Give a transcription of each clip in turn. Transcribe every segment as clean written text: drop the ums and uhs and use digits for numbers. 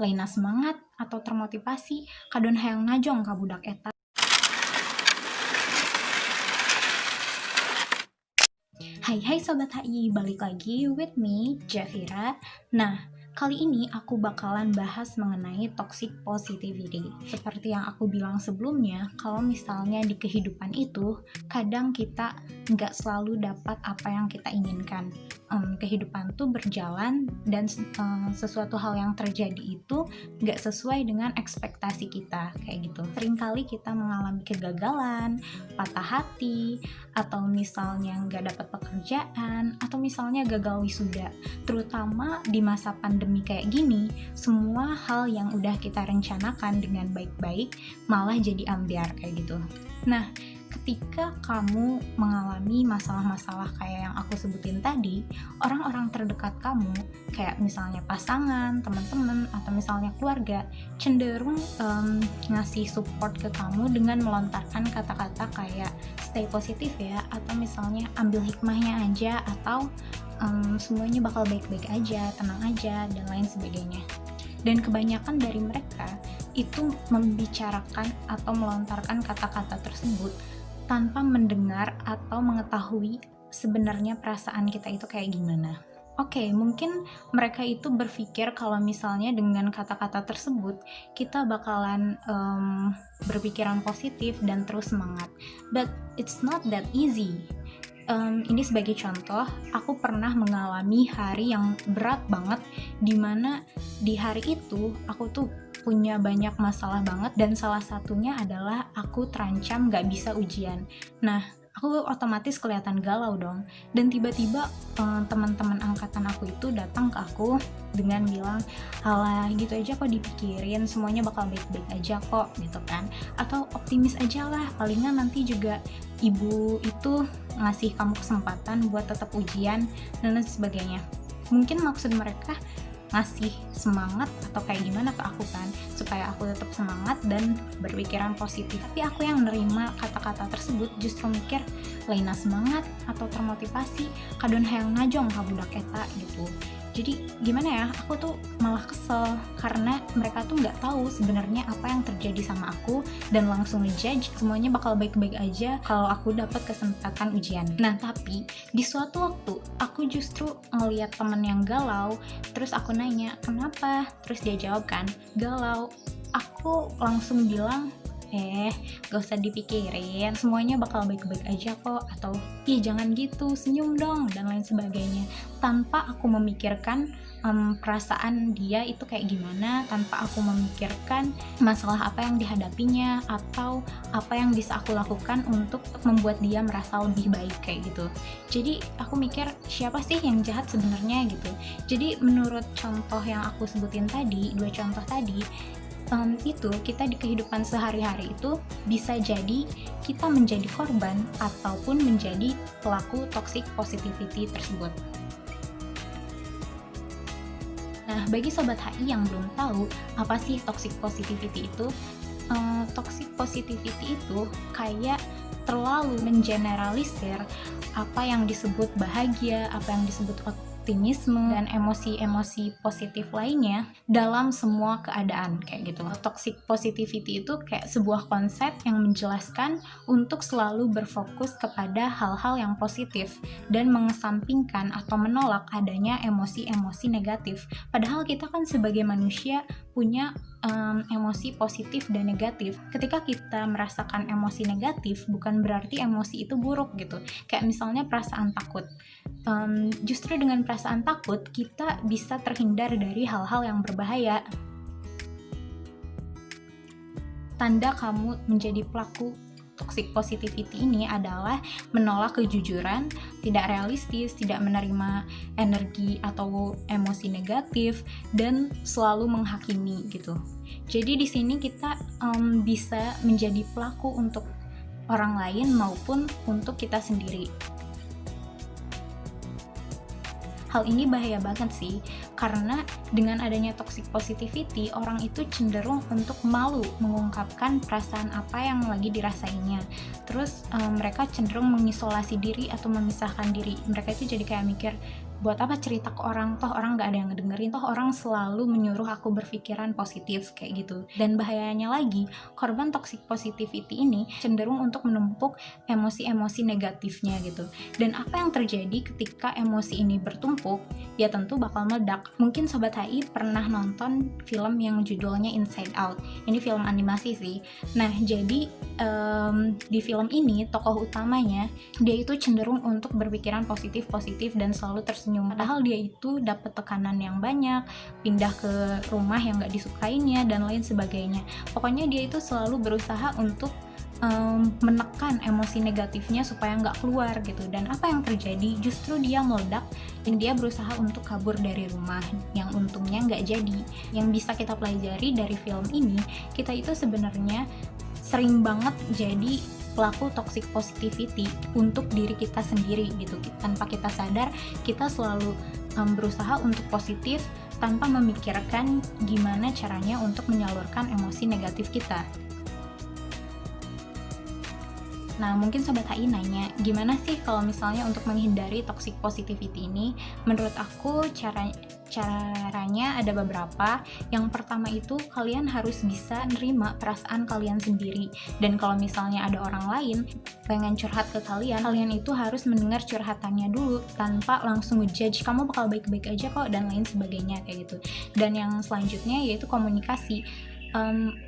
laina semangat atau termotivasi kadon hayang najong ka budak eta. Hai Sobat HI, balik lagi with me, Jafira. Nah, kali ini aku bakalan bahas mengenai toxic positivity. Seperti yang aku bilang sebelumnya, kalau misalnya di kehidupan itu, kadang kita nggak selalu dapat apa yang kita inginkan. Kehidupan tuh berjalan dan sesuatu hal yang terjadi itu nggak sesuai dengan ekspektasi kita, kayak gitu. Seringkali kita mengalami kegagalan, patah hati, atau misalnya nggak dapat pekerjaan, atau misalnya gagal wisuda. Terutama di masa pandemi kayak gini, semua hal yang udah kita rencanakan dengan baik-baik malah jadi ambiar kayak gitu. Nah, ketika kamu mengalami masalah-masalah kayak yang aku sebutin tadi, orang-orang terdekat kamu, kayak misalnya pasangan, teman-teman, atau misalnya keluarga, cenderung ngasih support ke kamu dengan melontarkan kata-kata kayak stay positif ya, atau misalnya ambil hikmahnya aja, atau semuanya bakal baik-baik aja, tenang aja, dan lain sebagainya. Dan kebanyakan dari mereka itu membicarakan atau melontarkan kata-kata tersebut tanpa mendengar atau mengetahui sebenarnya perasaan kita itu kayak gimana. Oke, mungkin mereka itu berpikir kalau misalnya dengan kata-kata tersebut kita bakalan berpikiran positif dan terus semangat. But it's not that easy. Ini sebagai contoh, aku pernah mengalami hari yang berat banget, dimana di hari itu aku tuh punya banyak masalah banget, dan salah satunya adalah aku terancam gak bisa ujian. Nah, aku otomatis kelihatan galau dong, dan tiba-tiba teman-teman angkatan aku itu datang ke aku dengan bilang, alah gitu aja kok dipikirin, semuanya bakal baik-baik aja kok gitu kan, atau optimis aja lah, palingan nanti juga ibu itu ngasih kamu kesempatan buat tetap ujian dan lain sebagainya. Mungkin maksud mereka ngasih semangat atau kayak gimana ke aku kan, supaya aku tetap semangat dan berpikiran positif. Tapi aku yang nerima kata-kata tersebut justru mikir, laina semangat atau termotivasi kadon hayang najong ka budak eta gitu. Jadi gimana ya, aku tuh malah kesel karena mereka tuh nggak tahu sebenarnya apa yang terjadi sama aku dan langsung ngejudge semuanya bakal baik-baik aja kalau aku dapat kesempatan ujian. Nah, tapi di suatu waktu aku justru ngeliat temen yang galau, terus aku nanya kenapa, terus dia jawab kan galau. Aku langsung bilang, gak usah dipikirin, semuanya bakal baik-baik aja kok, atau ih jangan gitu, senyum dong, dan lain sebagainya, tanpa aku memikirkan perasaan dia itu kayak gimana, tanpa aku memikirkan masalah apa yang dihadapinya atau apa yang bisa aku lakukan untuk membuat dia merasa lebih baik kayak gitu. Jadi aku mikir siapa sih yang jahat sebenarnya gitu. Jadi menurut contoh yang aku sebutin tadi, 2 contoh tadi, itu kita di kehidupan sehari-hari itu bisa jadi kita menjadi korban ataupun menjadi pelaku toxic positivity tersebut. Nah, bagi Sobat HI yang belum tahu apa sih toxic positivity itu, toxic positivity itu kayak terlalu mengeneralisir apa yang disebut bahagia, apa yang disebut optimisme, dan emosi-emosi positif lainnya dalam semua keadaan kayak gitu. Toxic positivity itu kayak sebuah konsep yang menjelaskan untuk selalu berfokus kepada hal-hal yang positif dan mengesampingkan atau menolak adanya emosi-emosi negatif. Padahal kita kan sebagai manusia punya emosi positif dan negatif. Ketika kita merasakan emosi negatif, bukan berarti emosi itu buruk gitu. Kayak misalnya perasaan takut. Justru dengan perasaan takut, kita bisa terhindar dari hal-hal yang berbahaya. Tanda kamu menjadi pelaku toxic positivity ini adalah menolak kejujuran, tidak realistis, tidak menerima energi atau emosi negatif, dan selalu menghakimi gitu. Jadi di sini kita bisa menjadi pelaku untuk orang lain maupun untuk kita sendiri. Hal ini bahaya banget sih, karena dengan adanya toxic positivity, orang itu cenderung untuk malu mengungkapkan perasaan apa yang lagi dirasainya. Terus mereka cenderung mengisolasi diri atau memisahkan diri. Mereka itu jadi kayak mikir, buat apa cerita ke orang, toh orang gak ada yang ngedengerin, toh orang selalu menyuruh aku berpikiran positif kayak gitu. Dan bahayanya lagi, korban toxic positivity ini cenderung untuk menumpuk emosi-emosi negatifnya gitu. Dan apa yang terjadi ketika emosi ini bertumpuk, ya tentu bakal meledak. Mungkin Sobat HI pernah nonton film yang judulnya Inside Out. Ini film animasi sih. Nah, jadi di film ini tokoh utamanya dia itu cenderung untuk berpikiran positif dan selalu tersenyum, padahal dia itu dapat tekanan yang banyak, pindah ke rumah yang gak disukainya dan lain sebagainya. Pokoknya dia itu selalu berusaha untuk menekan emosi negatifnya supaya nggak keluar gitu. Dan apa yang terjadi, justru dia meledak dan dia berusaha untuk kabur dari rumah, yang untungnya nggak jadi. Yang bisa kita pelajari dari film ini, kita itu sebenarnya sering banget jadi pelaku toxic positivity untuk diri kita sendiri gitu. Tanpa kita sadar, kita selalu berusaha untuk positif tanpa memikirkan gimana caranya untuk menyalurkan emosi negatif kita. Nah, mungkin Sobat HI nanya, gimana sih kalau misalnya untuk menghindari toxic positivity ini? Menurut aku caranya ada beberapa. Yang pertama itu, kalian harus bisa nerima perasaan kalian sendiri. Dan kalau misalnya ada orang lain pengen curhat ke kalian itu harus mendengar curhatannya dulu tanpa langsung ngejudge, kamu bakal baik-baik aja kok dan lain sebagainya kayak gitu. Dan yang selanjutnya yaitu komunikasi.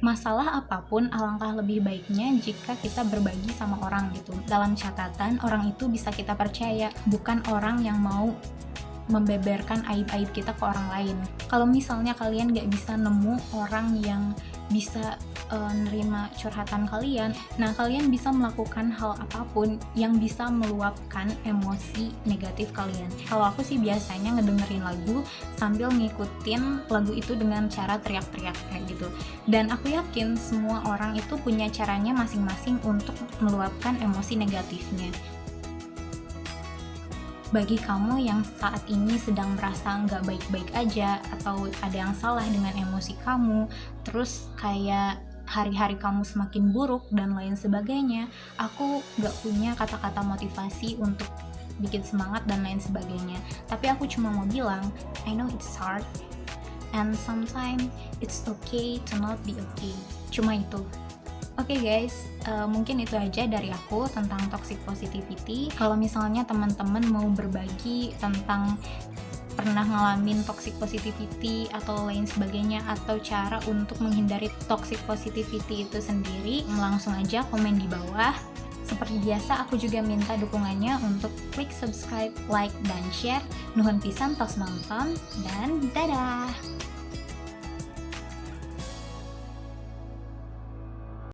Masalah apapun alangkah lebih baiknya jika kita berbagi sama orang gitu. Dalam catatan, orang itu bisa kita percaya, bukan orang yang mau membeberkan aib-aib kita ke orang lain. Kalau misalnya kalian gak bisa nemu orang yang bisa nerima curhatan kalian, nah kalian bisa melakukan hal apapun yang bisa meluapkan emosi negatif kalian. Kalau aku sih biasanya ngedengerin lagu sambil ngikutin lagu itu dengan cara teriak-teriak kayak gitu. Dan aku yakin semua orang itu punya caranya masing-masing untuk meluapkan emosi negatifnya. Bagi kamu yang saat ini sedang merasa nggak baik-baik aja, atau ada yang salah dengan emosi kamu, terus kayak hari-hari kamu semakin buruk dan lain sebagainya, aku nggak punya kata-kata motivasi untuk bikin semangat dan lain sebagainya. Tapi aku cuma mau bilang, I know it's hard, and sometimes it's okay to not be okay. Cuma itu. Oke guys, mungkin itu aja dari aku tentang toxic positivity. Kalau misalnya teman-teman mau berbagi tentang pernah ngalamin toxic positivity atau lain sebagainya, atau cara untuk menghindari toxic positivity itu sendiri, langsung aja komen di bawah. Seperti biasa, aku juga minta dukungannya untuk klik subscribe, like, dan share. Nuhun pisan tos nonton, dan dadah!